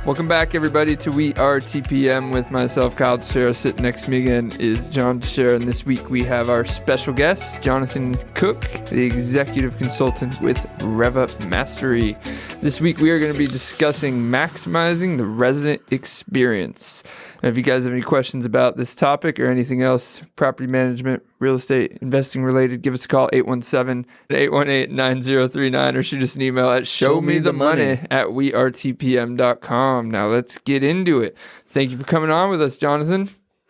Welcome back, everybody, to We Are TPM with myself, Kyle Teixeira. Sitting next to me again is John Teixeira, and this week we have our special guest, Jonathan Cook, the executive consultant with RevUp Mastery. This week we are going to be discussing maximizing the resident experience. And if you guys have any questions about this topic or anything else, property management, real estate, investing related, give us a call, 817-818-9039, or shoot us an email at showmethemoney@weartpm.com. Now let's get into it. Thank you for coming on with us, Jonathan.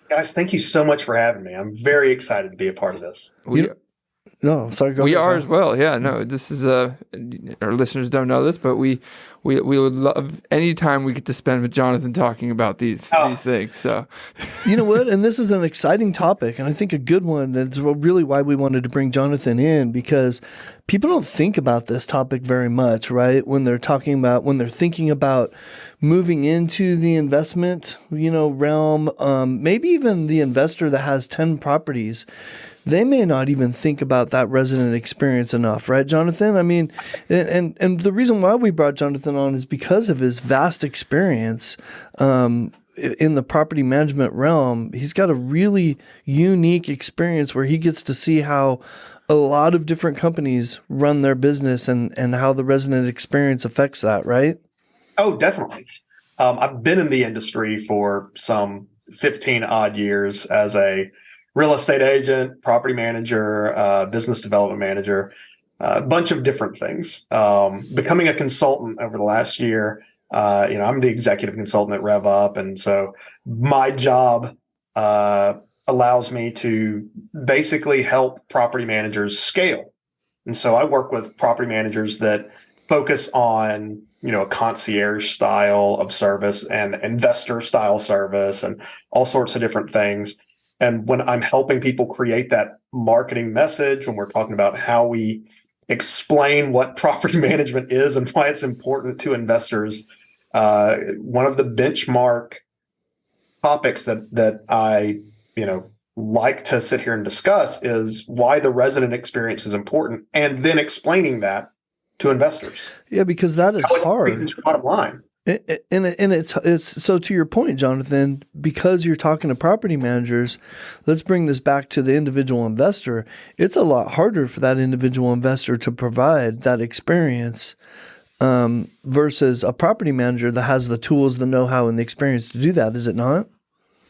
Guys, thank you so much for having me. I'm very excited to be a part of this. We are as well. Yeah, no, this is our listeners don't know this, but we would love any time we get to spend with Jonathan talking about these things. So, you know what? And this is an exciting topic, and I think a good one. That's really why we wanted to bring Jonathan in, because people don't think about this topic very much, right? When they're thinking about moving into the investment, realm, maybe even the investor that has 10 properties. They may not even think about that resident experience enough, right, Jonathan? I mean, and the reason why we brought Jonathan on is because of his vast experience in the property management realm. He's got a really unique experience where he gets to see how a lot of different companies run their business and how the resident experience affects that, right? Oh, definitely. I've been in the industry for some 15 odd years as a real estate agent, property manager, business development manager, a bunch of different things. Becoming a consultant over the last year, I'm the executive consultant at RevUp. And so my job allows me to basically help property managers scale. And so I work with property managers that focus on, a concierge style of service and investor style service and all sorts of different things. And when I'm helping people create that marketing message, when we're talking about how we explain what property management is and why it's important to investors, one of the benchmark topics that I, like to sit here and discuss is why the resident experience is important, and then explaining that to investors. Yeah, because that is hard. This is your bottom line. And it's so, to your point, Jonathan, because you're talking to property managers, let's bring this back to the individual investor. It's a lot harder for that individual investor to provide that experience versus a property manager that has the tools, the know-how, and the experience to do that. Is it not?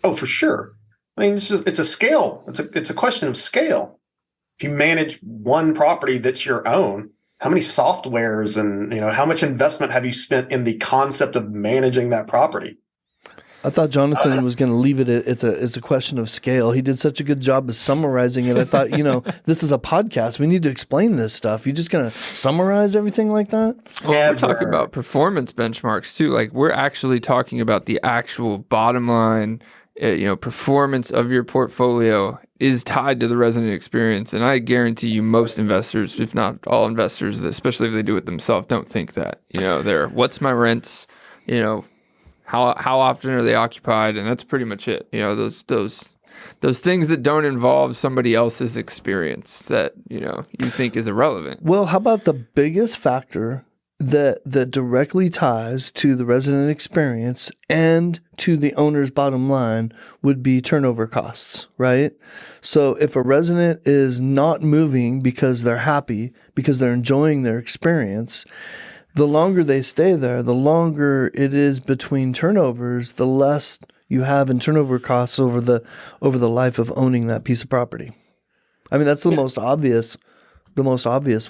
Oh, for sure. I mean, it's a scale. It's a question of scale. If you manage one property that's your own, how many softwares and how much investment have you spent in the concept of managing that property? I thought Jonathan was going to leave it at it's a question of scale. He did such a good job of summarizing it. I thought, this is a podcast. We need to explain this stuff. You just going to summarize everything like that? Well, we're talking about performance benchmarks too. Like, we're actually talking about the actual bottom line. Performance of your portfolio is tied to the resident experience. And I guarantee you most investors, if not all investors, especially if they do it themselves, don't think that. What's my rents? How often are they occupied? And that's pretty much it. Those things that don't involve somebody else's experience that, you think is irrelevant. Well, how about the biggest factor that directly ties to the resident experience and to the owner's bottom line would be turnover costs, right? So if a resident is not moving because they're happy, because they're enjoying their experience, the longer they stay there, the longer it is between turnovers, the less you have in turnover costs over the life of owning that piece of property. I mean, that's the most obvious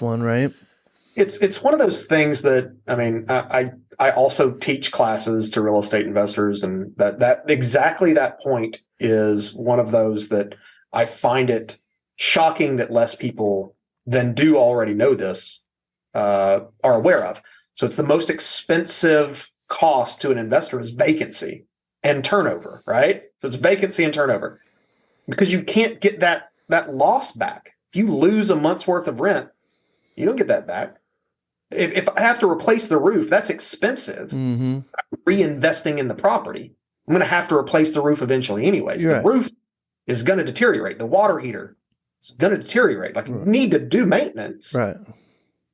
one, right? It's one of those things that, I also teach classes to real estate investors, and that exactly that point is one of those that I find it shocking that less people than do already know this are aware of. So it's the most expensive cost to an investor is vacancy and turnover, right? So it's vacancy and turnover, because you can't get that loss back. If you lose a month's worth of rent, you don't get that back. If I have to replace the roof, that's expensive. Mm-hmm. Reinvesting in the property, I'm going to have to replace the roof eventually anyways. You're the roof is going to deteriorate. The water heater is going to deteriorate. Like, you need to do maintenance. Right.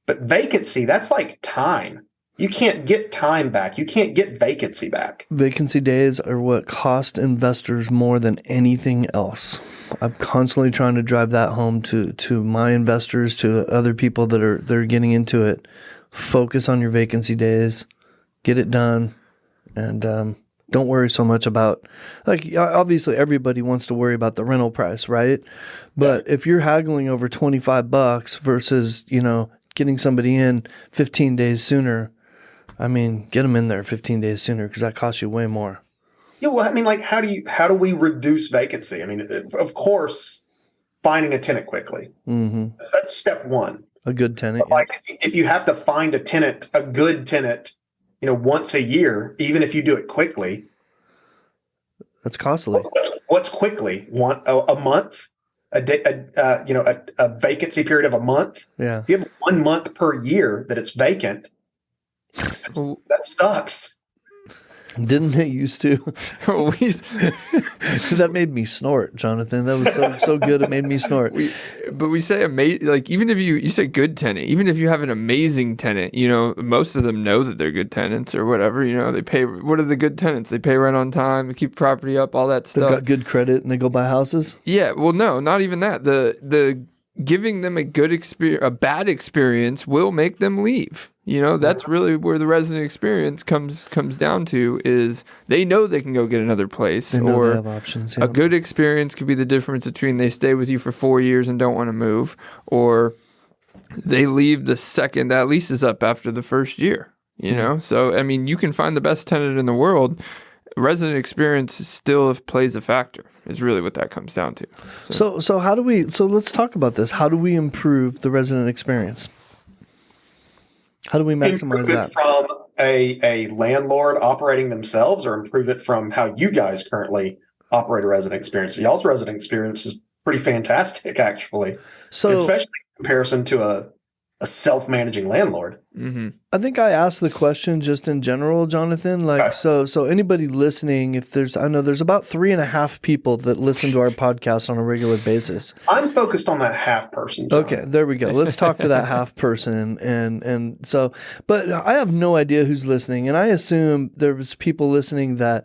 But vacancy, that's like time. You can't get time back. You can't get vacancy back. Vacancy days are what cost investors more than anything else. I'm constantly trying to drive that home to my investors, to other people that are getting into it. Focus on your vacancy days, get it done, and don't worry so much about, like, obviously everybody wants to worry about the rental price, right? But if you're haggling over $25 versus, getting somebody in 15 days sooner, I mean, get them in there 15 days sooner because that costs you way more. Yeah, well, I mean, like, how do we reduce vacancy? I mean, of course, finding a tenant quickly. Mm-hmm. That's step one. A good tenant. But, like, if you have to find a good tenant, once a year, even if you do it quickly, that's costly. What's quickly? A month? A vacancy period of a month? Yeah. If you have 1 month per year that it's vacant, that sucks. Didn't it used to? That made me snort, Jonathan. That was so good it made me snort. We say amazing, like, even if you say good tenant, even if you have an amazing tenant, most of them know that they're good tenants or whatever. They pay. What are the good tenants? They pay rent on time, they keep property up, all that stuff. They've got good credit and they go buy houses. Yeah, well, no, not even that. The giving them a bad experience will make them leave. That's really where the resident experience comes down to, is they know they can go get another place. They know or they have options. Yeah. A good experience could be the difference between they stay with you for 4 years and don't want to move, or they leave the second that lease is up after the first year. So I mean, you can find the best tenant in the world. Resident experience still plays a factor, is really what that comes down to. So let's talk about this. How do we improve the resident experience? How do we maximize that? From a landlord operating themselves, or improve it from how you guys currently operate a resident experience? Y'all's resident experience is pretty fantastic, actually. So, especially in comparison to a self-managing landlord. Mm-hmm. I think I asked the question just in general, Jonathan. Like, so anybody listening, I know there's about 3.5 people that listen to our podcast on a regular basis. I'm focused on that half person, John. Okay, there we go. Let's talk to that half person. And so, but I have no idea who's listening. And I assume there's people listening that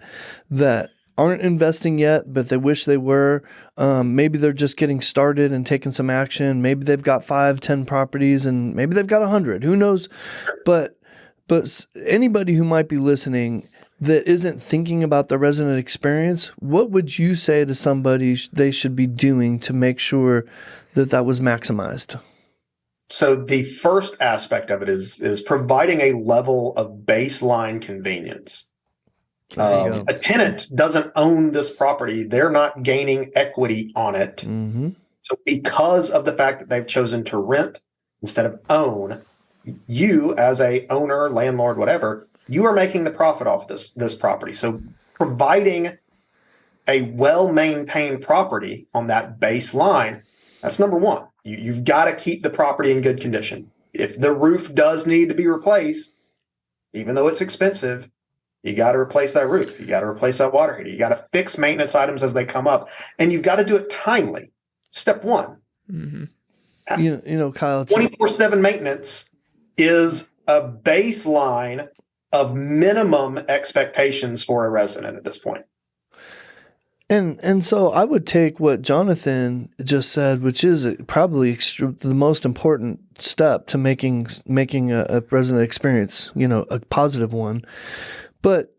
aren't investing yet, but they wish they were. Maybe they're just getting started and taking some action. Maybe they've got 5-10 properties, and maybe they've got 100. Who knows? But anybody who might be listening that isn't thinking about the resident experience, what would you say to somebody they should be doing to make sure that was maximized? So the first aspect of it is providing a level of baseline convenience. A tenant doesn't own this property. They're not gaining equity on it. Mm-hmm. So because of the fact that they've chosen to rent instead of own, you as a owner, landlord, whatever, you are making the profit off this property. So providing a well-maintained property on that baseline, that's number one. You've got to keep the property in good condition. If the roof does need to be replaced, even though it's expensive, you got to replace that roof. You got to replace that water heater. You got to fix maintenance items as they come up, and you've got to do it timely. Step one. Mm-hmm. Kyle, 24/7 maintenance is a baseline of minimum expectations for a resident at this point. And so I would take what Jonathan just said, which is probably the most important step to making a resident experience, a positive one. But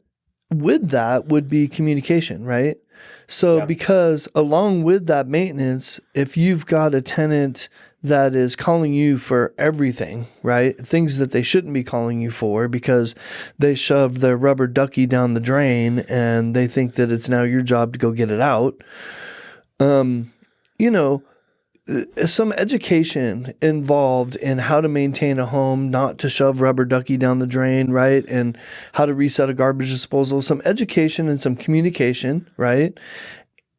with that would be communication, right? So because along with that maintenance, if you've got a tenant that is calling you for everything, right? Things that they shouldn't be calling you for because they shoved their rubber ducky down the drain and they think that it's now your job to go get it out. Some education involved in how to maintain a home, not to shove rubber ducky down the drain, right? And how to reset a garbage disposal. Some education and some communication, right,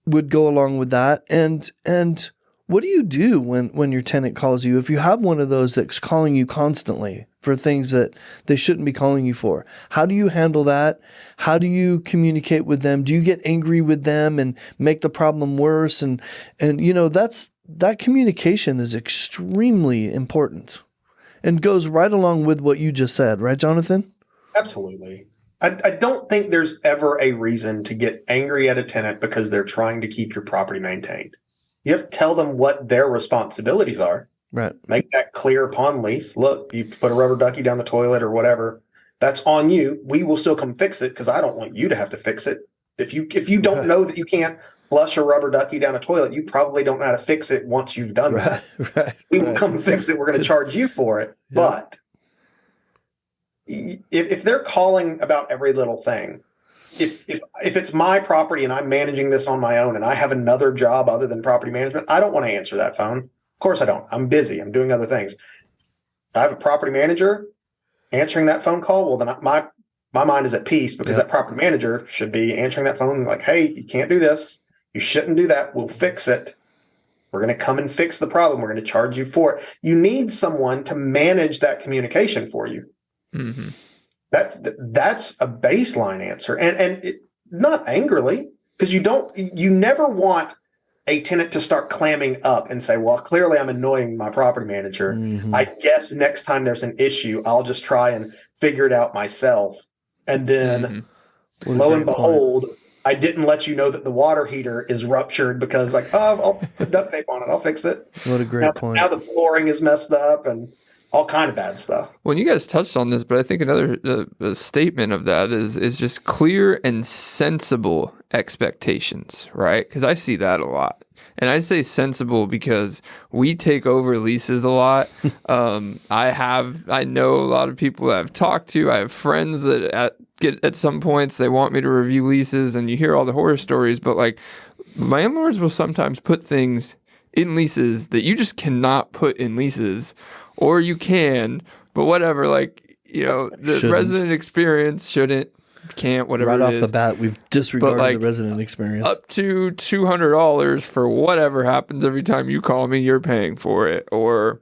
would go along with that. And what do you do when your tenant calls you? If you have one of those that's calling you constantly for things that they shouldn't be calling you for, how do you handle that? How do you communicate with them? Do you get angry with them and make the problem worse? And that communication is extremely important. and goes right along with what you just said, right, Jonathan? Absolutely. I don't think there's ever a reason to get angry at a tenant because they're trying to keep your property maintained. You have to tell them what their responsibilities are. Right. Make that clear upon lease. Look, you put a rubber ducky down the toilet or whatever. That's on you. We will still come fix it because I don't want you to have to fix it. If you don't know that you can't flush a rubber ducky down a toilet, you probably don't know how to fix it once you've done that. Right. We will come fix it. We're going to charge you for it. Yeah. But if they're calling about every little thing, if it's my property and I'm managing this on my own and I have another job other than property management, I don't want to answer that phone. Of course I don't. I'm busy. I'm doing other things. If I have a property manager answering that phone call, well, then my mind is at peace because that property manager should be answering that phone like, hey, you can't do this. You shouldn't do that. We'll fix it. We're going to come and fix the problem. We're going to charge you for it. You need someone to manage that communication for you. Mm-hmm. That's a baseline answer, and not angrily, because you never want a tenant to start clamming up and say, well, clearly I'm annoying my property manager. Mm-hmm. I guess next time there's an issue, I'll just try and figure it out myself. And then lo and behold, I didn't let you know that the water heater is ruptured because I'll put duct tape on it. I'll fix it. What a great point. Now the flooring is messed up and all kind of bad stuff. Well, you guys touched on this, but I think another statement of that is just clear and sensible expectations, right? Because I see that a lot. And I say sensible because we take over leases a lot. I know a lot of people that I've talked to. I have friends that at some points they want me to review leases, and you hear all the horror stories. But like landlords will sometimes put things in leases that you just cannot put in leases, or you can, but whatever. Like the resident experience can't, whatever right it off is. the bat, we've disregarded the resident experience. Up to $200 for whatever happens every time you call me, you're paying for it. Or,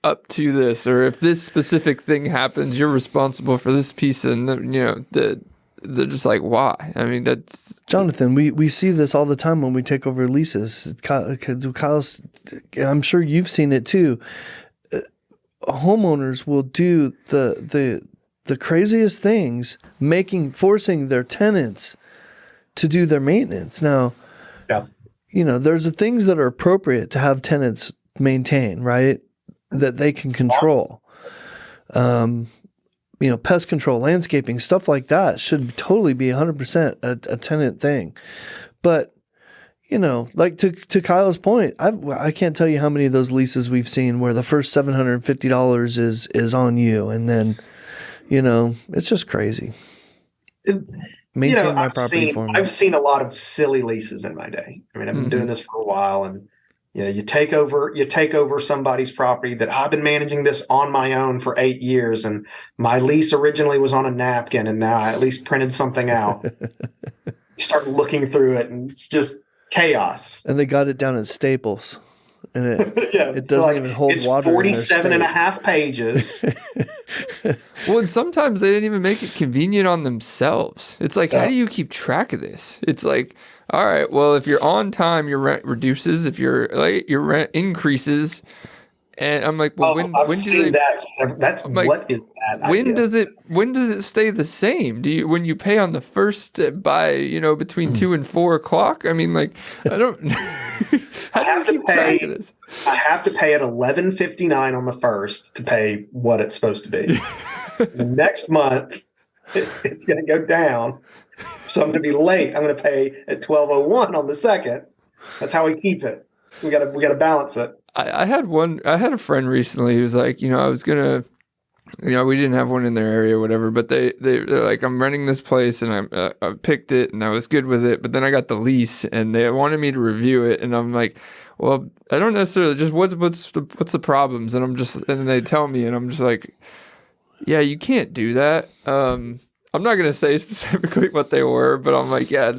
up to this. Or if this specific thing happens, you're responsible for this piece. And, they're just like, why? I mean, that's... Jonathan, we see this all the time when we take over leases. Kyle's, I'm sure you've seen it too. Homeowners will do the craziest things, forcing their tenants to do their maintenance. Now, there's the things that are appropriate to have tenants maintain, right? That they can control. Pest control, landscaping, stuff like that should totally be 100% a tenant thing. But, like to Kyle's point, I can't tell you how many of those leases we've seen where the first $750 is on you, and then it's just crazy. Maintain my property for me. I've seen a lot of silly leases in my day. I mean, I've been doing this for a while, and you take over somebody's property that I've been managing this on my own for 8 years, and my lease originally was on a napkin, and now I at least printed something out. You start looking through it, and it's just chaos. And they got it down at Staples. And it doesn't even hold water. It's 47 and a half pages. Well, and sometimes they didn't even make it convenient on themselves. It's like, how do you keep track of this? It's like, all right, well, if you're on time, your rent reduces. If you're late, your rent increases. And I'm like, well, when seen that. That's like, what is that? When does it stay the same? When you pay on the first by between 2 and 4 o'clock? I mean, like, I don't. I have to pay at $11.59 on the first to pay what it's supposed to be. The next month, it's going to go down. So I'm going to be late. I'm going to pay at $12.01 on the second. That's how we keep it. We got to balance it. I had a friend recently who was like, I was gonna, we didn't have one in their area or whatever, but they're like, I'm renting this place and I picked it and I was good with it, but then I got the lease and they wanted me to review it, and I'm like, well, I don't necessarily, just what's the problems, and and they tell me, and I'm just like, yeah, you can't do that. I'm not going to say specifically what they were, but I'm like, yeah,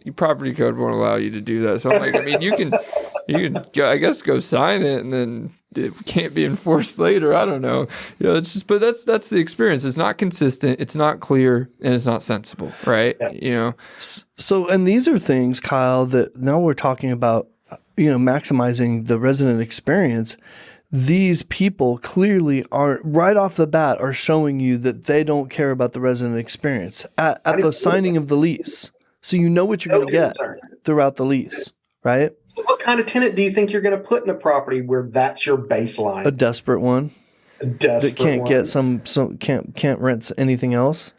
your property code won't allow you to do that. So I'm like, I mean, you can I guess go sign it, and then it can't be enforced later. I don't know. It's just, but that's the experience. It's not consistent. It's not clear, and it's not sensible, right? Yeah. So, and these are things, Kyle, that now we're talking about, maximizing the resident experience. these people clearly are right off the bat are showing you that they don't care about the resident experience at the signing of the lease. So you know what you're going to get throughout the lease, right? So what kind of tenant do you think you're going to put in a property where that's your baseline? A desperate one. That can't get can't rent anything else.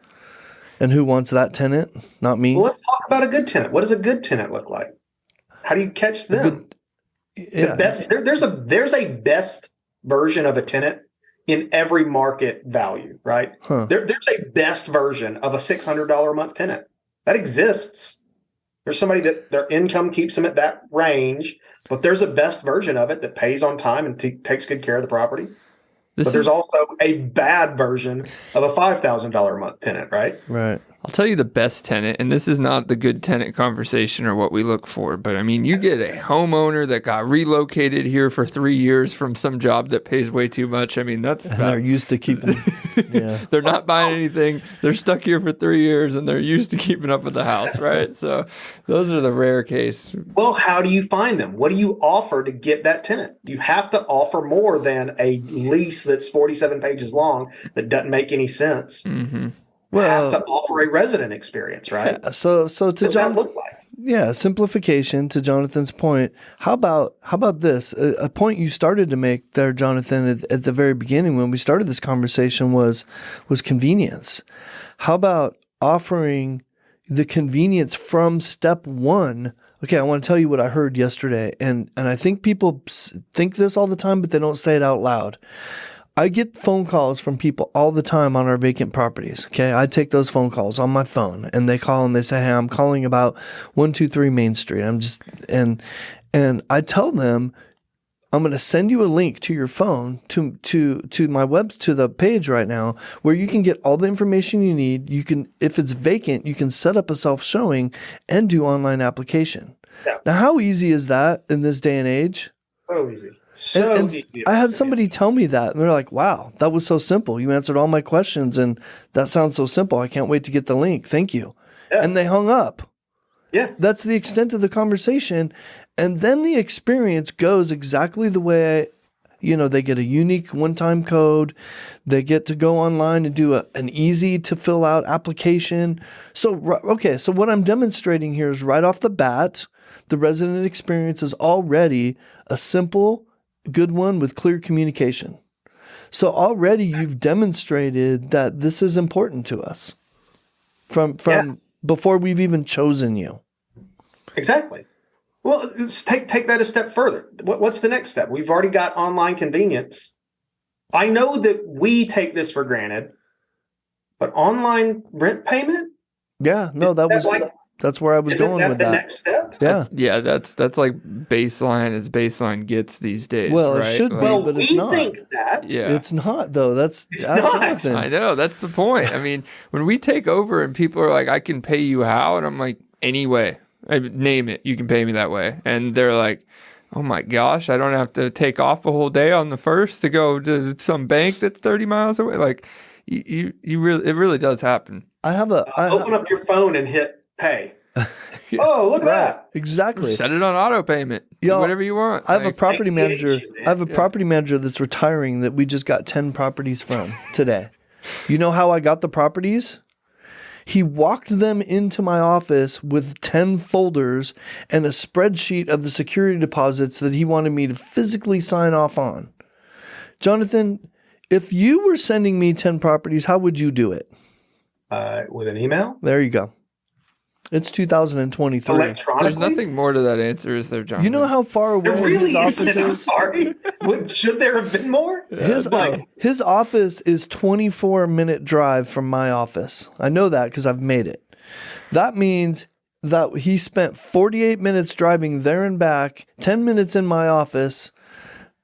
And who wants that tenant? Not me. Well, let's talk about a good tenant. What does a good tenant look like? How do you catch them? The best there's a best version of a tenant in every market value, right? There's a best version of a $600 a month tenant that exists. There's somebody that their income keeps them at that range, but there's a best version of it that pays on time and takes good care of the property. But there's also a bad version of a $5,000 a month tenant, right? Right. I'll tell you the best tenant, and this is not the good tenant conversation or what we look for, but I mean, you get a homeowner that got relocated here for 3 years from some job that pays way too much. I mean, they're used to keeping. Yeah. They're not buying anything. They're stuck here for 3 years, and they're used to keeping up with the house, right? So those are the rare case. Well, how do you find them? What do you offer to get that tenant? You have to offer more than a lease that's 47 pages long that doesn't make any sense. Mm-hmm. Well, have to offer a resident experience, right? Yeah, so to John, look like? Yeah, simplification to Jonathan's point. How about this? A point you started to make there, Jonathan, at the very beginning when we started this conversation was convenience. How about offering the convenience from step one? Okay, I want to tell you what I heard yesterday, and I think people think this all the time, but they don't say it out loud. I get phone calls from people all the time on our vacant properties. Okay. I take those phone calls on my phone and they call and they say, hey, I'm calling about 123 Main Street. And I tell them, I'm going to send you a link to your phone to the page right now where you can get all the information you need. You can, if it's vacant, you can set up a self-showing and do online application. Yeah. Now, how easy is that in this day and age? So easy. I had somebody tell me that, and they're like, wow, that was so simple. You answered all my questions, and that sounds so simple. I can't wait to get the link. Thank you. Yeah. And they hung up. Yeah. That's the extent of the conversation. And then the experience goes exactly the way, they get a unique one-time code. They get to go online and do an easy-to-fill-out application. So what I'm demonstrating here is right off the bat, the resident experience is already a simple, good one with clear communication. So already you've demonstrated that this is important to us from before we've even chosen you. Exactly. Well, let's take that a step further. What's the next step? We've already got online convenience. I know that we take this for granted, but online rent payment? Yeah, no, that's where I was going with that. The next step? Yeah. That's like baseline as baseline gets these days. Well, right? It should be, but it's not. Think that. Yeah. It's not, though. That's Jonathan. I know. That's the point. I mean, when we take over and people are like, I can pay you how? And I'm like, any way. Name it. You can pay me that way. And they're like, oh my gosh, I don't have to take off a whole day on the first to go to some bank that's 30 miles away. Like, it really does happen. Open up your phone and hit pay. Yeah. Oh, look at that. Exactly. Set it on auto payment. Do whatever you want. I have a property manager. Property manager that's retiring that we just got 10 properties from today. You know how I got the properties? He walked them into my office with 10 folders and a spreadsheet of the security deposits that he wanted me to physically sign off on. Jonathan, if you were sending me 10 properties, how would you do it? With an email? There you go. It's 2023. Electronically? There's nothing more to that answer, is there, John? You know how far away his office is? I'm sorry. Should there have been more? His office is 24-minute drive from my office. I know that because I've made it. That means that he spent 48 minutes driving there and back, 10 minutes in my office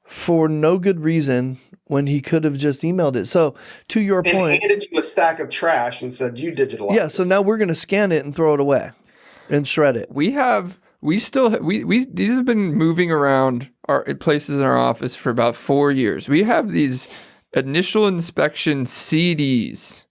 for no good reason when he could have just emailed it. So to your point, handed you a stack of trash and said, you digitalize. Yeah. So now we're going to scan it and throw it away and shred it. These have been moving around our places in our office for about 4 years. We have these initial inspection CDs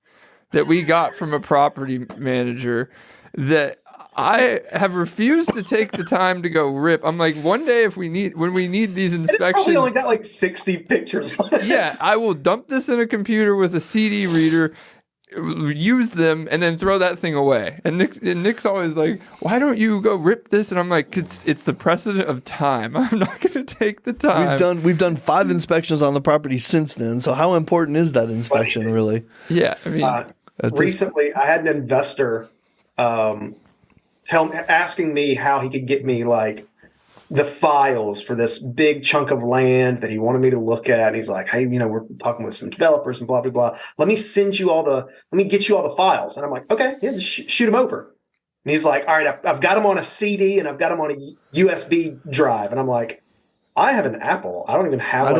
that we got from a property manager that I have refused to take the time to go rip. I'm like, one day when we need these It's inspections, probably only got like 60 pictures on it. yeah, I will dump this in a computer with a CD reader, use them, and then throw that thing away. And Nick's always like, why don't you go rip this? And I'm like, it's the precedent of time. I'm not going to take the time. We've done 5 inspections on the property since then. So how important is that inspection, really? Yeah, I mean, recently I had an investor asking me how he could get me like the files for this big chunk of land that he wanted me to look at. And he's like, hey, we're talking with some developers and blah, blah, blah. Let me get you all the files. And I'm like, okay, yeah, just shoot them over. And he's like, all right, I've got them on a CD and I've got them on a USB drive. And I'm like, I have an Apple. I don't even have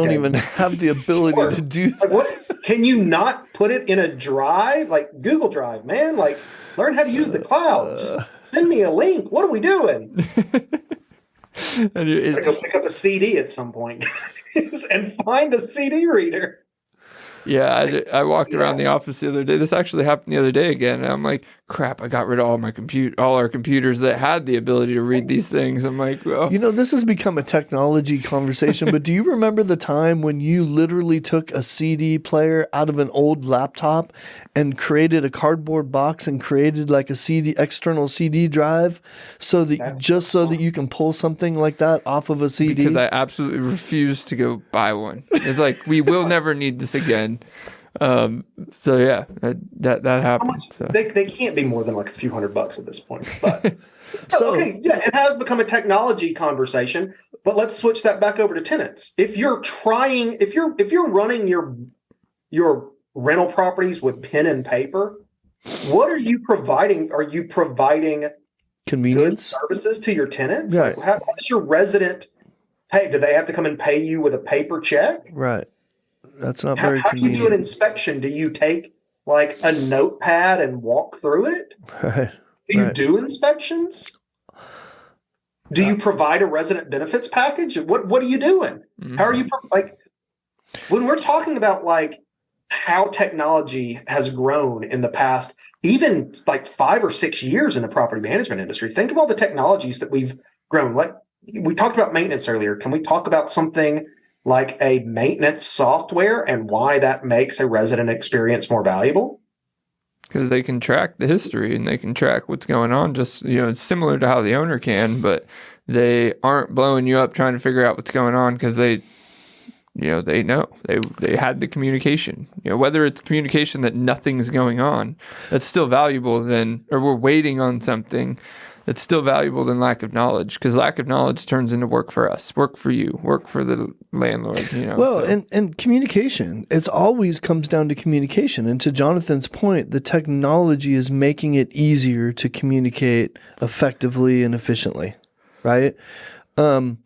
the ability to do that. Like, what? Can you not put it in a drive? Like Google Drive, man. Like, learn how to use the cloud. Just send me a link. What are we doing? And I go pick up a CD at some point and find a CD reader. Yeah, I walked around the office the other day. This actually happened the other day again. And I'm like, crap, I got rid of all our computers that had the ability to read these things. I'm like, well. This has become a technology conversation, but do you remember the time when you literally took a CD player out of an old laptop and created a cardboard box and created like a external CD drive so that you can pull something like that off of a CD? Because I absolutely refuse to go buy one. It's like, we will never need this again. So yeah, that happened. So. They can't be more than like a few $100 at this point. But okay, yeah, it has become a technology conversation. But let's switch that back over to tenants. If you're running your rental properties with pen and paper, what are you providing? Are you providing convenience good services to your tenants? Right. Like, how does your resident pay? Do they have to come and pay you with a paper check? Right. That's not very convenient. How do you do an inspection? Do you take like a notepad and walk through it? Right. Do you do inspections? Do you provide a resident benefits package? What are you doing? Mm-hmm. How are you like when we're talking about like how technology has grown in the past, even like 5 or 6 years in the property management industry? Think of all the technologies that we've grown. Like we talked about maintenance earlier. Can we talk about something like a maintenance software and why that makes a resident experience more valuable? Because they can track the history and they can track what's going on. Just, it's similar to how the owner can, but they aren't blowing you up trying to figure out what's going on because they know they had the communication. Whether it's communication that nothing's going on, that's still valuable or we're waiting on something. It's still valuable than lack of knowledge, because lack of knowledge turns into work for us, work for you, work for the landlord. Well, so. and communication, it's always comes down to communication. And to Jonathan's point, the technology is making it easier to communicate effectively and efficiently, right? I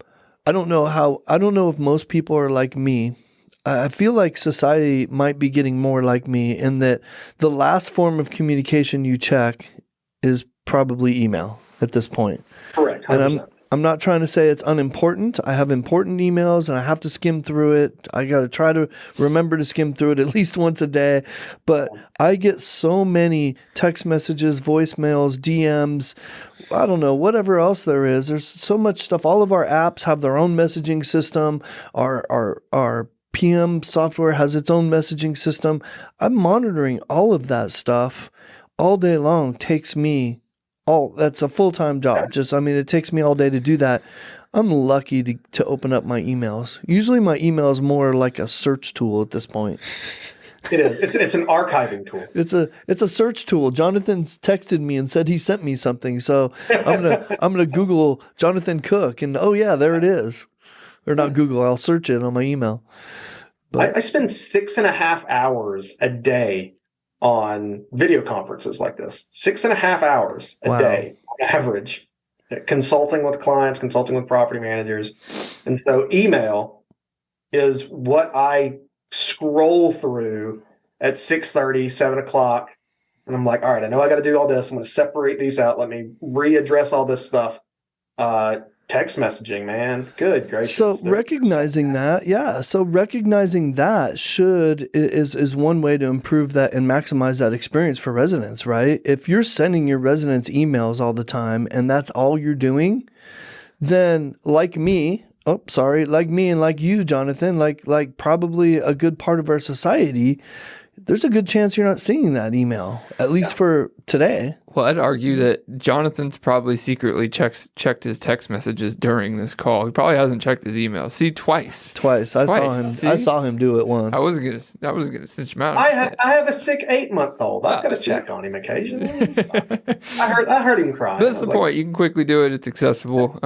don't know if most people are like me. I feel like society might be getting more like me in that the last form of communication you check is probably email at this point. Correct. 100%. And I'm not trying to say it's unimportant. I have important emails and I have to skim through it. I got to try to remember to skim through it at least once a day. But I get so many text messages, voicemails, DMs, I don't know, whatever else there is. There's so much stuff. All of our apps have their own messaging system. Our PM software has its own messaging system. I'm monitoring all of that stuff all day long. That's a full-time job. It takes me all day to do that. I'm lucky to open up my emails. Usually my email is more like a search tool at this point. It is. It's an archiving tool. It's a search tool. Jonathan's texted me and said he sent me something. So I'm gonna Google Jonathan Cook and oh yeah, there it is. Or not Google, I'll search it on my email. But I spend 6.5 hours a day on video conferences like this. 6.5 hours a day on average, consulting with clients, consulting with property managers. And so email is what I scroll through at 6:30, 7 o'clock. And I'm like, all right, I know I got to do all this. I'm going to separate these out. Let me readdress all this stuff. Text messaging, man. Good gracious. So recognizing that is one way to improve that and maximize that experience for residents, right? If you're sending your residents emails all the time and that's all you're doing, then like me and like you, Jonathan, like probably a good part of our society, there's a good chance you're not seeing that email, at least for today. Well, I'd argue that Jonathan's probably secretly checked his text messages during this call. He probably hasn't checked his email. See, twice. I saw him do it once. I wasn't gonna snitch him out. I have a sick 8-month-old. I've got to check on him occasionally. I heard him cry. That's the point. You can quickly do it. It's accessible.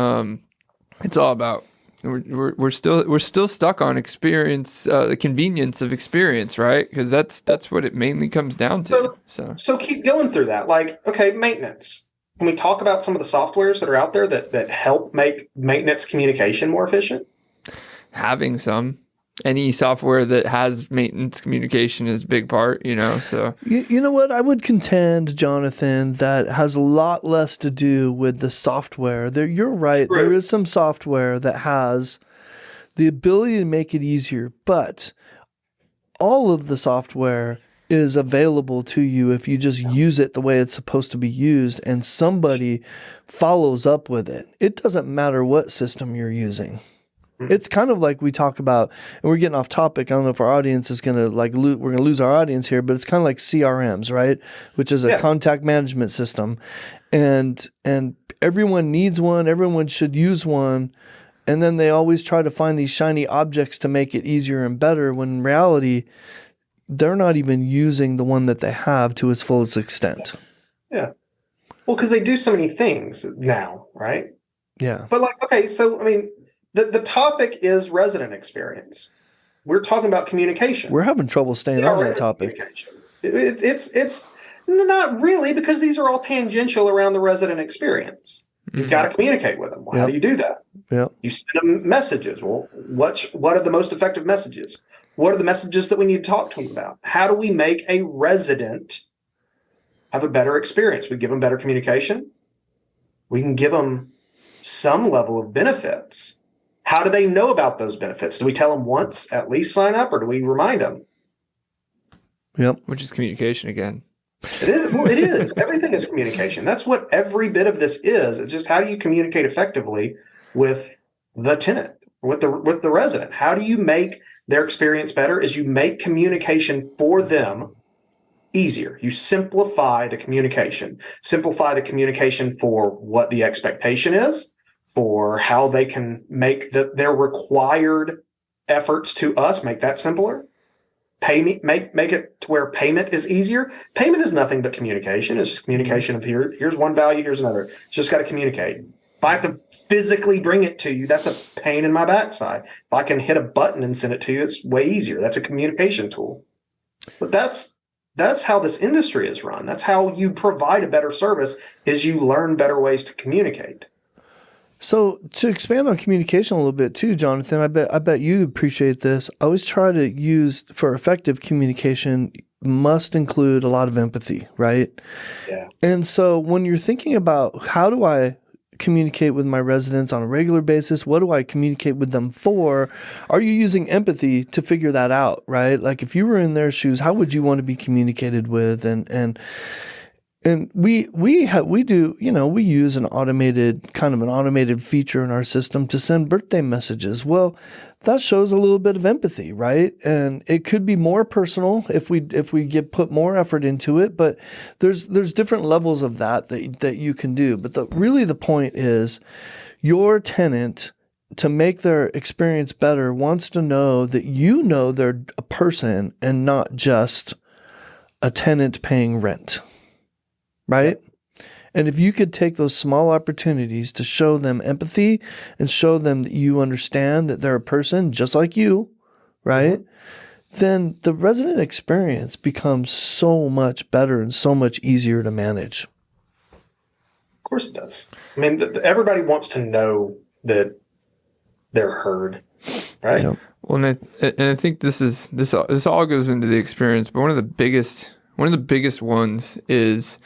It's all about. We're still stuck on experience, the convenience of experience, right? Because that's what it mainly comes down to. So keep going through that. Like, okay, maintenance. Can we talk about some of the softwares that are out there that help make maintenance communication more efficient? Having any software that has maintenance communication is a big part, so. You know what? I would contend, Jonathan, that has a lot less to do with the software. You're right. There is some software that has the ability to make it easier, but all of the software is available to you if you just use it the way it's supposed to be used and somebody follows up with it. It doesn't matter what system you're using. It's kind of like we talk about, and we're getting off topic. I don't know if our audience is going to we're going to lose our audience here, but it's kind of like CRMs, right? Which is a contact management system. And everyone needs one. Everyone should use one. And then they always try to find these shiny objects to make it easier and better, when in reality, they're not even using the one that they have to its fullest extent. Yeah. Well, because they do so many things now, right? Yeah. But okay, so, I mean, the topic is resident experience. We're talking about communication. We're having trouble staying on that topic. It's not really, because these are all tangential around the resident experience. You've got to communicate with them. Well, how do you do that? Yep. You send them messages. Well, what are the most effective messages? What are the messages that we need to talk to them about? How do we make a resident have a better experience? We give them better communication. We can give them some level of benefits. How do they know about those benefits? Do we tell them once, at least sign up, or do we remind them? Yep. Which is communication again. It is. Well, it is. Everything is communication. That's what every bit of this is. It's just, how do you communicate effectively with the tenant, with the resident? How do you make their experience better? Is you make communication for them easier. You simplify the communication. Simplify the communication for what the expectation is, for how they can make their required efforts to us, make that simpler. Make it to where payment is easier. Payment is nothing but communication. It's just communication of here's one value, here's another. It's just got to communicate. If I have to physically bring it to you, that's a pain in my backside. If I can hit a button and send it to you, it's way easier. That's a communication tool. But that's how this industry is run. That's how you provide a better service, is you learn better ways to communicate. So to expand on communication a little bit too, Jonathan, I bet you appreciate this. I always try to use, for effective communication, must include a lot of empathy, right? Yeah. And so when you're thinking about, how do I communicate with my residents on a regular basis? What do I communicate with them for? Are you using empathy to figure that out, right? Like, if you were in their shoes, how would you want to be communicated with? And we do, we use an automated feature in our system to send birthday messages. Well, that shows a little bit of empathy, right? And it could be more personal if we put more effort into it, but there's different levels of that you can do. But the point is, your tenant, to make their experience better, wants to know that they're a person and not just a tenant paying rent. Right? And if you could take those small opportunities to show them empathy and show them that you understand that they're a person just like you, right? Mm-hmm. Then the resident experience becomes so much better and so much easier to manage. Of course it does. I mean, everybody wants to know that they're heard, right? Yep. Well, and I think this all goes into the experience, but one of the biggest ones is,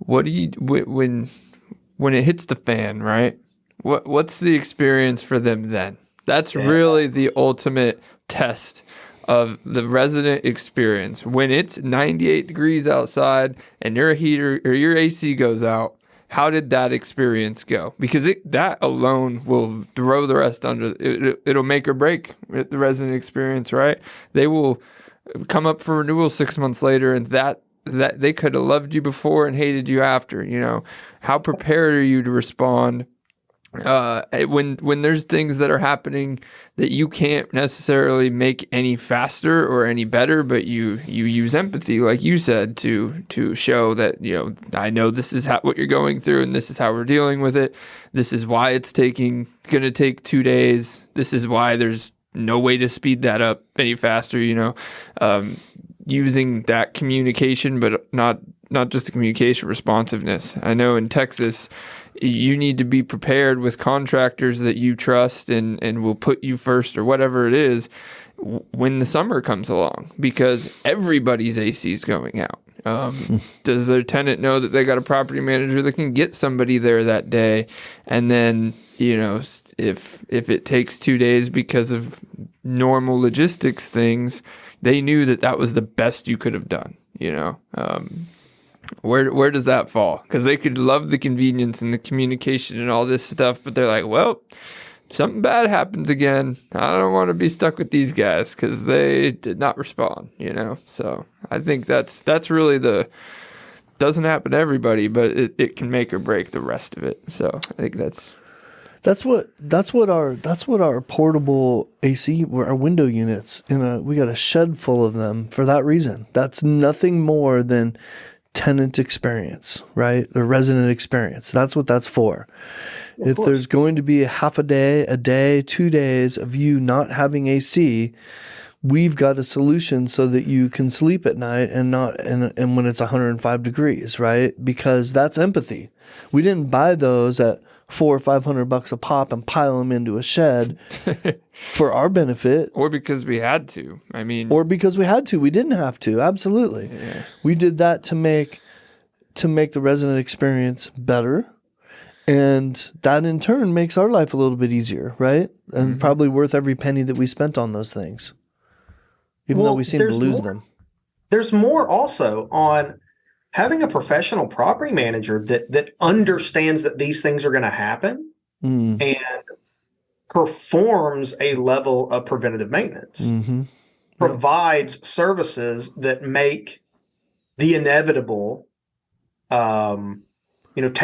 what do you, when it hits the fan, right? What's the experience for them then? That's really the ultimate test of the resident experience. When it's 98 degrees outside and your heater or your AC goes out, how did that experience go? Because that alone will throw the rest under. It'll make or break the resident experience, right? They will come up for renewal 6 months later, and that they could have loved you before and hated you after. How prepared are you to respond when there's things that are happening that you can't necessarily make any faster or any better, but you use empathy, like you said, to show that, I know this is what you're going through and this is how we're dealing with it. This is why it's going to take 2 days. This is why there's no way to speed that up any faster, using that communication, but not just the communication, responsiveness. I know in Texas, you need to be prepared with contractors that you trust and will put you first or whatever it is when the summer comes along, because everybody's AC is going out. Does their tenant know that they got a property manager that can get somebody there that day? And then, if it takes 2 days because of normal logistics things, they knew that was the best you could have done, Where does that fall? Because they could love the convenience and the communication and all this stuff, but they're like, well, if something bad happens again, I don't want to be stuck with these guys because they did not respond, So I think that's really doesn't happen to everybody, but it can make or break the rest of it. So I think that's what our portable AC, our window units we got a shed full of them for that reason. That's nothing more than tenant experience, right? The resident experience. That's what that's for. If there's going to be a half a day, 2 days of you not having AC, we've got a solution so that you can sleep at night and when it's 105 degrees, right? Because that's empathy. We didn't buy those at $400 or $500 a pop and pile them into a shed for our benefit, or because we had to. We didn't have to. Absolutely, we did that to make the resident experience better, and that in turn makes our life a little bit easier, right? And probably worth every penny that we spent on those things, even though we seem to lose them. There's more also on having a professional property manager that understands that these things are going to happen and performs a level of preventative maintenance, provides services that make the inevitable, take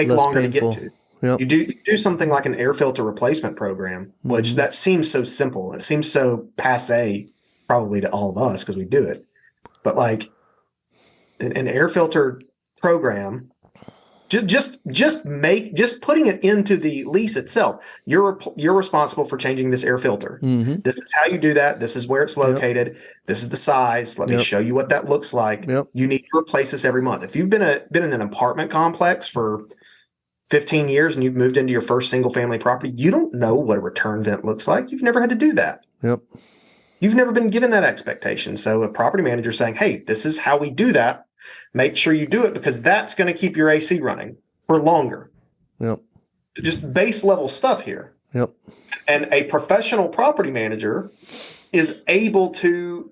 Less longer painful. to get to. Yep. You do something like an air filter replacement program, which that seems so simple. It seems so passé, probably to all of us because we do it. But like an air filter program, just putting it into the lease itself. You're responsible for changing this air filter. This is how you do that. This is where it's located. Yep. This is the size. Let me show you what that looks like. Yep. You need to replace this every month. If you've been in an apartment complex for 15 years and you've moved into your first single family property, you don't know what a return vent looks like. You've never had to do that. Yep. You've never been given that expectation. So a property manager saying, hey, this is how we do that. Make sure you do it because that's going to keep your AC running for longer. Yep. Just base level stuff here. Yep. And a professional property manager is able to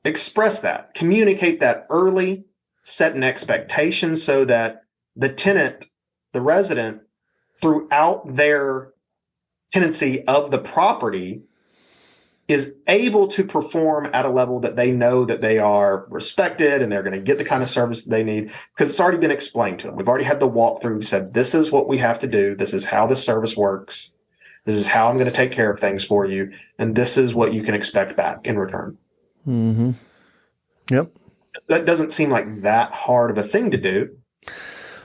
express that, communicate that early, set an expectation so that the tenant, the resident, throughout their tenancy of the property is able to perform at a level that they know that they are respected and they're going to get the kind of service that they need because it's already been explained to them. We've already had the walkthrough. We said, this is what we have to do. This is how this service works. This is how I'm going to take care of things for you. And this is what you can expect back in return. Yep. That doesn't seem like that hard of a thing to do.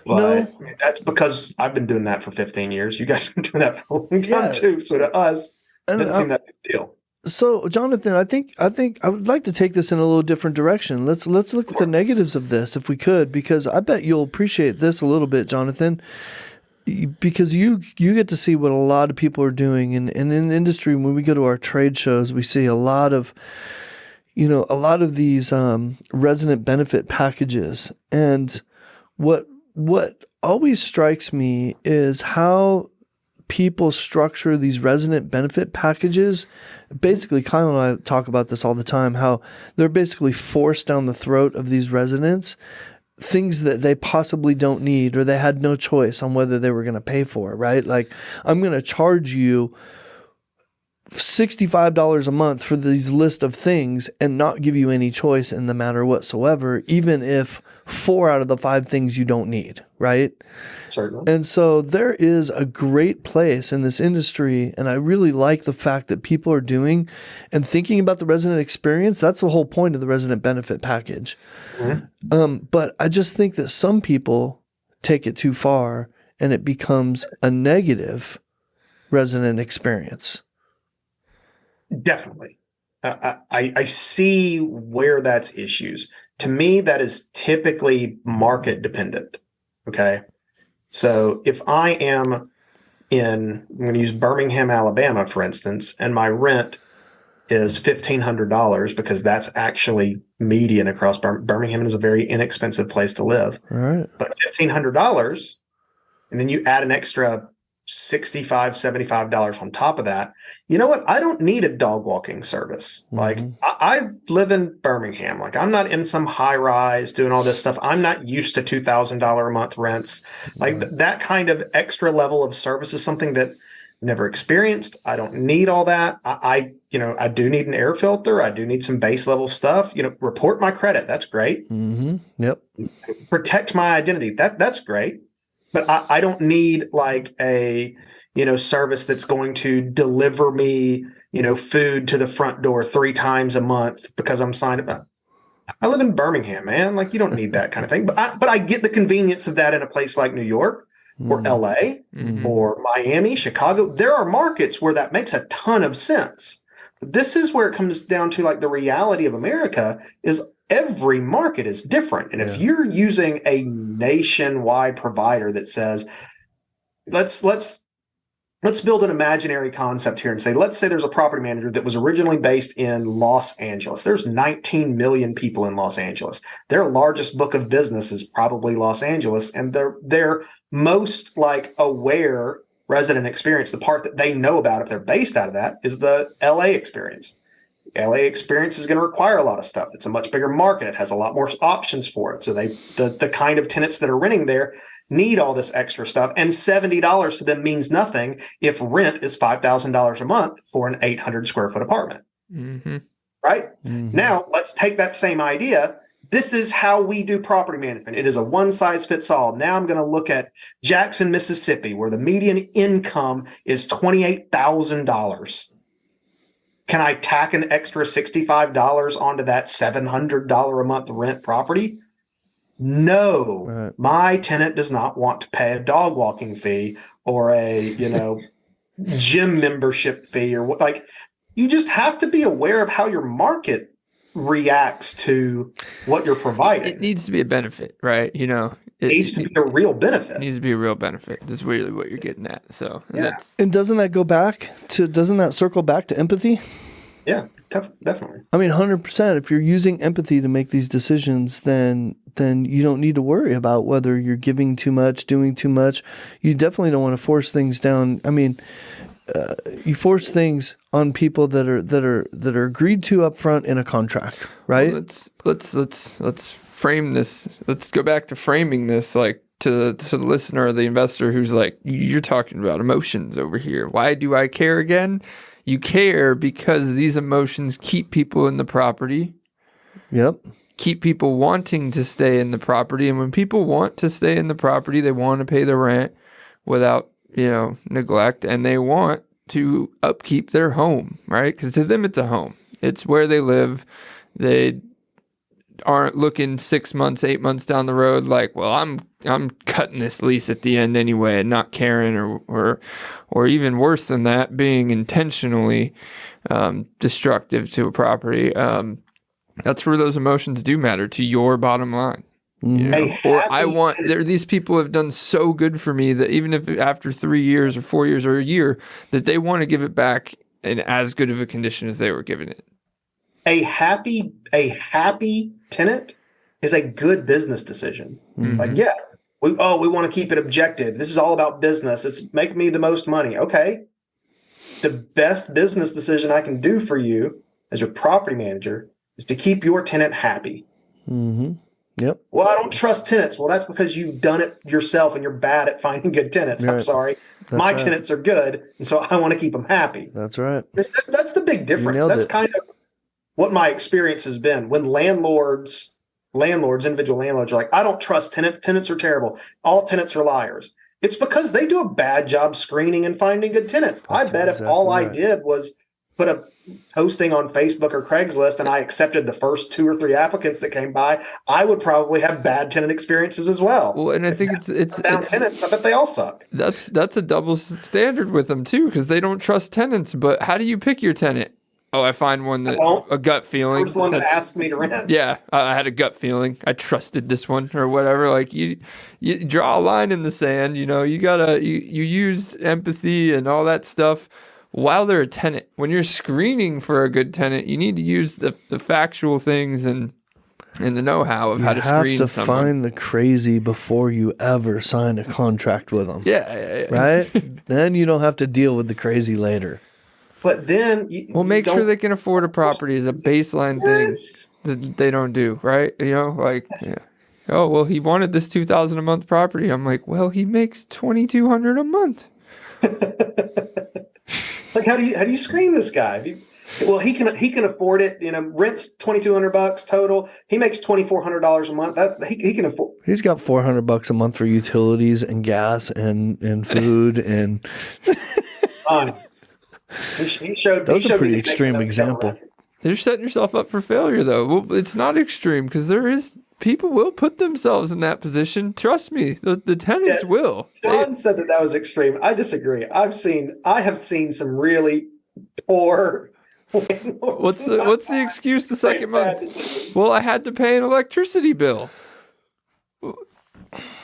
But No. That's because I've been doing that for 15 years. You guys have been doing that for a long time too. So to us, it doesn't seem that big a deal. So, Jonathan, I think I would like to take this in a little different direction. Let's look at the negatives of this if we could, because I bet you'll appreciate this a little bit, Jonathan, because you get to see what a lot of people are doing. And in the industry, when we go to our trade shows, we see a lot of these resident benefit packages. And what always strikes me is how people structure these resident benefit packages. Basically, Kyle and I talk about this all the time, how they're basically forced down the throat of these residents things that they possibly don't need, or they had no choice on whether they were going to pay for, right? Like, I'm going to charge you $65 a month for these list of things and not give you any choice in the matter whatsoever, even if 4 out of the 5 things you don't need, right? Certainly. And so there is a great place in this industry, and I really like the fact that people are doing and thinking about the resident experience. That's the whole point of the resident benefit package. Mm-hmm. But I just think that some people take it too far and it becomes a negative resident experience. Definitely. I see where that's issues. To me, that is typically market dependent. Okay. So if I am I'm going to use Birmingham, Alabama, for instance, and my rent is $1,500 because that's actually median across Birmingham is a very inexpensive place to live. All right. But $1,500, and then you add an extra $65, $75 on top of that. You know what? I don't need a dog walking service. Mm-hmm. Like I live in Birmingham. Like I'm not in some high rise doing all this stuff. I'm not used to $2,000 a month rents. Like that kind of extra level of service is something that I've never experienced. I don't need all that. I do need an air filter. I do need some base level stuff. Report my credit. That's great. Mm-hmm. Yep. Protect my identity. That's great. But I don't need like a, service that's going to deliver me, food to the front door 3 times a month because I'm signed up. I live in Birmingham, man. Like you don't need that kind of thing. But I get the convenience of that in a place like New York or LA or Miami, Chicago. There are markets where that makes a ton of sense. But this is where it comes down to like the reality of America is every market is different. And if you're using a nationwide provider that says, let's build an imaginary concept here and say, let's say there's a property manager that was originally based in Los Angeles. There's 19 million people in Los Angeles. Their largest book of business is probably Los Angeles. And their most like aware resident experience, the part that they know about if they're based out of that, is the LA experience. LA experience is going to require a lot of stuff. It's a much bigger market. It has a lot more options for it. So the kind of tenants that are renting there need all this extra stuff. And $70 to them means nothing if rent is $5,000 a month for an 800 square foot apartment. Mm-hmm. Right? Mm-hmm. Now let's take that same idea. This is how we do property management. It is a one size fits all. Now I'm going to look at Jackson, Mississippi, where the median income is $28,000. Can I tack an extra $65 onto that $700 a month rent property? No. Right. My tenant does not want to pay a dog walking fee or a, gym membership fee or what. Like, you just have to be aware of how your market reacts to what you're providing. It needs to be a benefit, right? It needs to be a real benefit. It needs to be a real benefit. That's really what you're getting at. So And doesn't that circle back to empathy? Yeah, definitely. I mean, 100%. If you're using empathy to make these decisions, then you don't need to worry about whether you're giving too much, doing too much. You definitely don't want to force things down. I mean, you force things on people that are agreed to up front in a contract, right? Well, let's frame this. Let's go back to framing this like to the listener or the investor who's like, you're talking about emotions over here. Why do I care again? You care because these emotions keep people in the property. Yep. Keep people wanting to stay in the property. And when people want to stay in the property, they want to pay the rent without, neglect. And they want to upkeep their home, right? Because to them, it's a home. It's where they live. They aren't looking 6 months, 8 months down the road like, well, I'm cutting this lease at the end anyway and not caring or even worse than that, being intentionally destructive to a property. That's where those emotions do matter to your bottom line. These people have done so good for me that even if after 3 years or 4 years or a year, that they want to give it back in as good of a condition as they were given it. A happy tenant is a good business decision. Mm-hmm. Like, yeah, We want to keep it objective. This is all about business. It's make me the most money. Okay. The best business decision I can do for you as your property manager is to keep your tenant happy. Mm-hmm. Yep. Well, I don't trust tenants. Well, that's because you've done it yourself and you're bad at finding good tenants. Right. I'm sorry. My tenants are good, and so I want to keep them happy. That's right. That's the big difference. That's kind of what my experience has been. When individual landlords are like, I don't trust tenants. Tenants are terrible. All tenants are liars. It's because they do a bad job screening and finding good tenants. I bet if all I did was put a posting on Facebook or Craigslist and I accepted the first 2 or 3 applicants that came by, I would probably have bad tenant experiences as well. Well, and I think it's tenants. I bet they all suck. That's a double standard with them too, because they don't trust tenants. But how do you pick your tenant? Oh, I find one that a gut feeling. First one that asked me to rent. Yeah, I had a gut feeling. I trusted this one or whatever. Like you draw a line in the sand. You know, you gotta you use empathy and all that stuff while they're a tenant. When you're screening for a good tenant, you need to use the factual things and the know-how of how to screen someone. You have to find the crazy before you ever sign a contract with them. Yeah. Right? Then you don't have to deal with the crazy later. But then make sure they can afford a property is a baseline thing that they don't do, right? You know, like, yeah. Oh, well, he wanted this $2,000 a month property. I'm like, well, he makes $2,200 a month. Like, how do you screen this guy? Well, he can afford it. You know, rent's $2,200 total. He makes $2,400 a month. He can afford. He's got $400 a month for utilities and gas and food and. He showed. That was a pretty extreme example. You're setting yourself up for failure, though. Well, it's not extreme because people will put themselves in that position. Trust me, the tenants will. John said that was extreme. I disagree. I have seen some really poor. What's the excuse the second month? Well, I had to pay an electricity bill.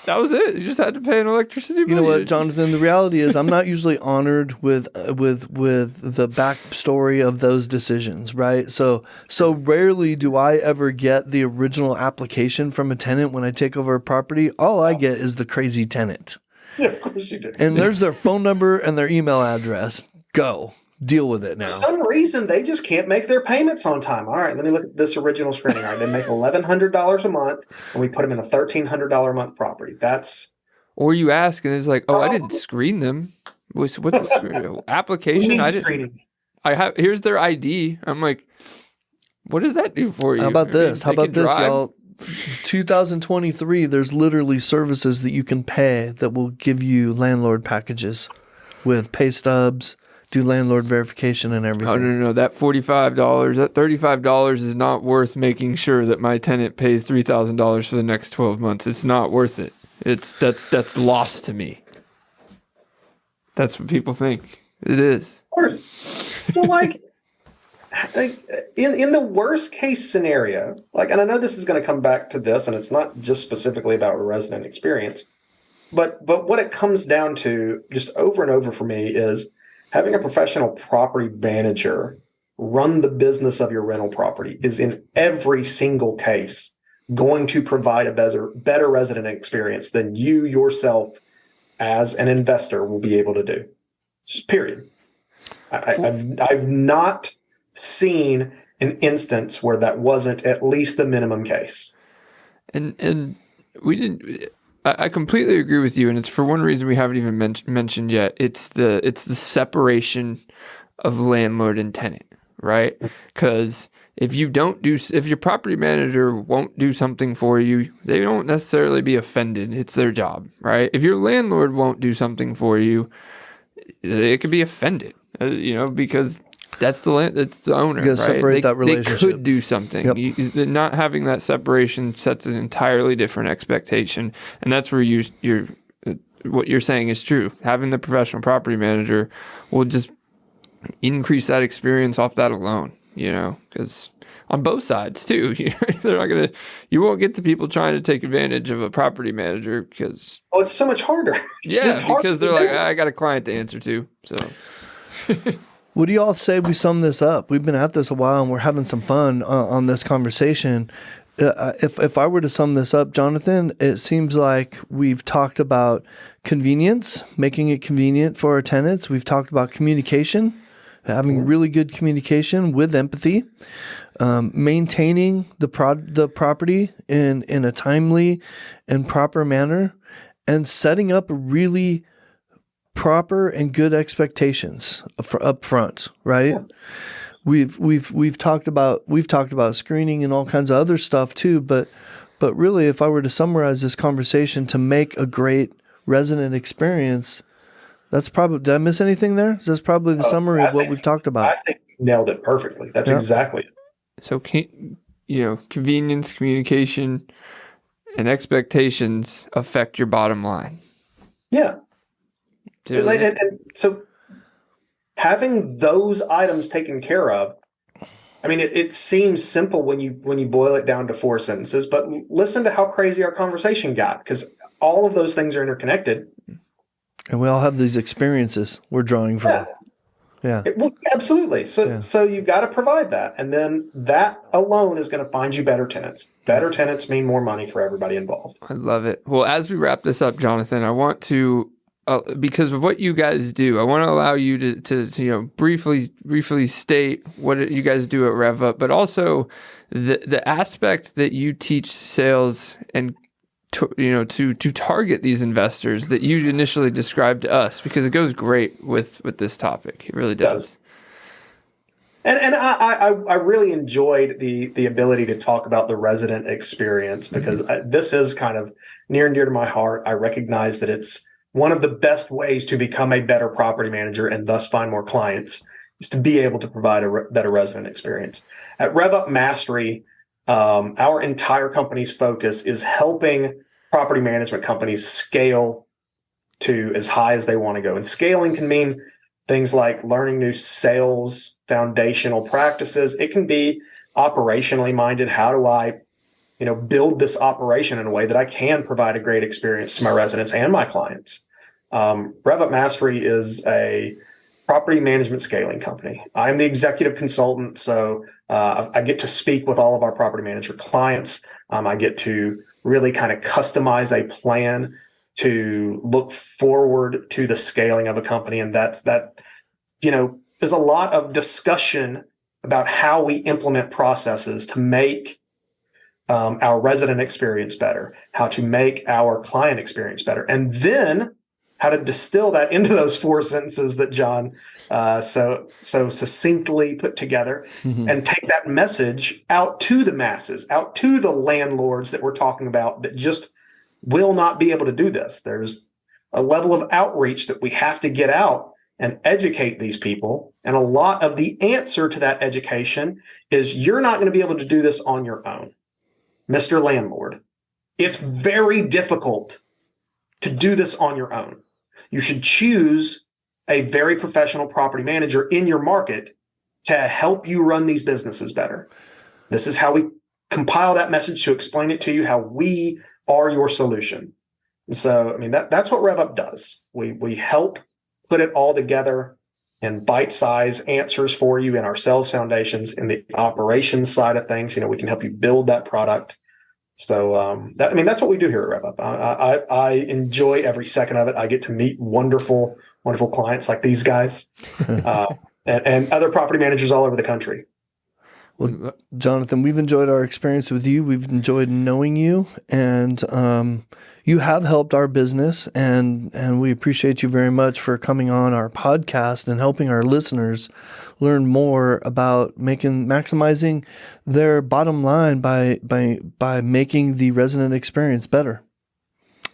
That was it. You just had to pay an electricity bill. You know what, Jonathan? The reality is, I'm not usually honored with the backstory of those decisions, right? So rarely do I ever get the original application from a tenant when I take over a property. All I get is the crazy tenant. Yeah, of course you do. And there's their phone number and their email address. Go. Deal with it now. For some reason, they just can't make their payments on time. All right, let me look at this original screening. All right, they make $1,100 a month, and we put them in a $1,300 a month property. Or you ask, and it's like, oh, I didn't screen them. What's the screen? Application? I didn't. Screening? Here's their ID. I'm like, what does that do for you? How about this? How about this, y'all? 2023. There's literally services that you can pay that will give you landlord packages with pay stubs. Do landlord verification and everything. Oh, no. That $45, that $35 is not worth making sure that my tenant pays $3,000 for the next 12 months. It's not worth it. That's lost to me. That's what people think. It is. Of course. Well, like in the worst case scenario, and I know this is going to come back to this, and it's not just specifically about resident experience, but what it comes down to just over and over for me is having a professional property manager run the business of your rental property is in every single case going to provide a better resident experience than you yourself as an investor will be able to do. Just period. I've not seen an instance where that wasn't at least the minimum case. And we didn't. I completely agree with you, and it's for one reason we haven't even mentioned yet. It's the separation of landlord and tenant, right? Because if your property manager won't do something for you, they don't necessarily be offended. It's their job, right? If your landlord won't do something for you, it could be offended, because that's the owner, you gotta right? Separate that relationship. They could do something. Yep. Not having that separation sets an entirely different expectation, and that's where what you're saying is true. Having the professional property manager will just increase that experience off that alone. Because on both sides too, they're not gonna. You won't get the people trying to take advantage of a property manager because it's so much harder. Because they're like, I got a client to answer to, so. What do y'all say we sum this up? We've been at this a while and we're having some fun on this conversation. if I were to sum this up, Jonathan, it seems like we've talked about convenience, making it convenient for our tenants. We've talked about communication, having really good communication with empathy, maintaining the property in a timely and proper manner, and setting up really proper and good expectations up front, right? Yeah. We've talked about screening and all kinds of other stuff too, but really, if I were to summarize this conversation to make a great resident experience, that's probably, did I miss anything there? That's probably the summary of what we've talked about. I think you nailed it perfectly. That's exactly it. So, convenience, communication, and expectations affect your bottom line. Yeah. And so having those items taken care of, I mean, it seems simple when you boil it down to 4 sentences, but listen to how crazy our conversation got, because all of those things are interconnected. And we all have these experiences we're drawing from. Yeah. Absolutely. So you've got to provide that. And then that alone is going to find you better tenants. Better tenants mean more money for everybody involved. I love it. Well, as we wrap this up, Jonathan, I want to, because of what you guys do, I want to allow you to briefly state what you guys do at RevUp, but also the aspect that you teach sales and to target these investors that you initially described to us, because it goes great with this topic. It really does. And I really enjoyed the ability to talk about the resident experience, because this is kind of near and dear to my heart. I recognize that it's one of the best ways to become a better property manager and thus find more clients, is to be able to provide a better resident experience. At RevUp Mastery, our entire company's focus is helping property management companies scale to as high as they want to go. And scaling can mean things like learning new sales foundational practices. It can be operationally minded. How do I, build this operation in a way that I can provide a great experience to my residents and my clients? RevUp Mastery is a property management scaling company. I'm the executive consultant, so I get to speak with all of our property manager clients. I get to really kind of customize a plan to look forward to the scaling of a company. And there's a lot of discussion about how we implement processes to make our resident experience better, how to make our client experience better, and then how to distill that into those 4 sentences that John so succinctly put together, and take that message out to the masses, out to the landlords that we're talking about that just will not be able to do this. There's a level of outreach that we have to get out and educate these people. And a lot of the answer to that education is, you're not going to be able to do this on your own, Mr. Landlord. It's very difficult to do this on your own. You should choose a very professional property manager in your market to help you run these businesses better. This is how we compile that message to explain it to you, how we are your solution. And so, that's what RevUp does. We help put it all together in bite-size answers for you in our sales foundations. In the operations side of things, we can help you build that product. So that's what we do here at RevUp. I enjoy every second of it. I get to meet wonderful clients like these guys, and other property managers all over the country. Well, Jonathan, we've enjoyed our experience with you. We've enjoyed knowing you, and you have helped our business, and we appreciate you very much for coming on our podcast and helping our listeners learn more about maximizing their bottom line by making the resident experience better.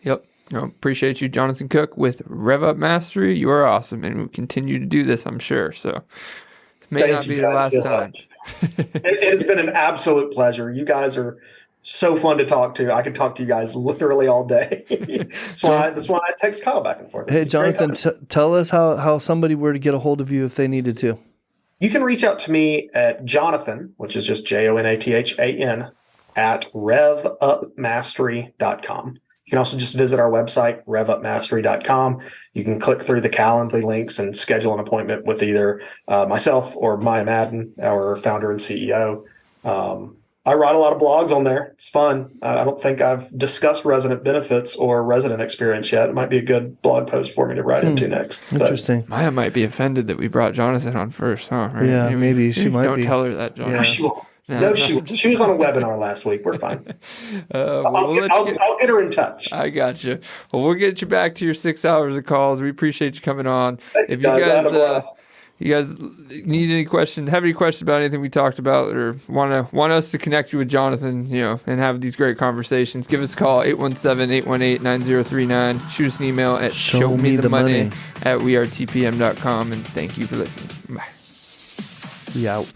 Yep. Appreciate you, Jonathan Cook with RevUp Mastery. You are awesome, and we'll continue to do this, I'm sure. So it may not be the last time. It has been an absolute pleasure. You guys are so fun to talk to. I could talk to you guys literally all day. That's why I text Kyle back and forth. Hey, Jonathan, tell us how somebody were to get a hold of you if they needed to. You can reach out to me at Jonathan, which is just JONATHAN, at RevUpMastery.com. You can also just visit our website, RevUpMastery.com. You can click through the Calendly links and schedule an appointment with either myself or Maya Madden, our founder and CEO. I write a lot of blogs on there. It's fun. I don't think I've discussed resident benefits or resident experience yet. It might be a good blog post for me to write into next. Interesting. Maya might be offended that we brought Jonathan on first, huh? Right? Yeah, maybe she might Don't be. tell her that, Jonathan. No, she won't. No, she won't. She was on a webinar last week. We're fine. I'll get her in touch. I got you. Well, we'll get you back to your 6 hours of calls. We appreciate you coming on. Thank If you you guys need any questions, have any questions about anything we talked about, or want us to connect you with Jonathan, and have these great conversations, give us a call, 817-818-9039. Shoot us an email at showmethemoney@wearetpm.com. And thank you for listening. Bye. We out.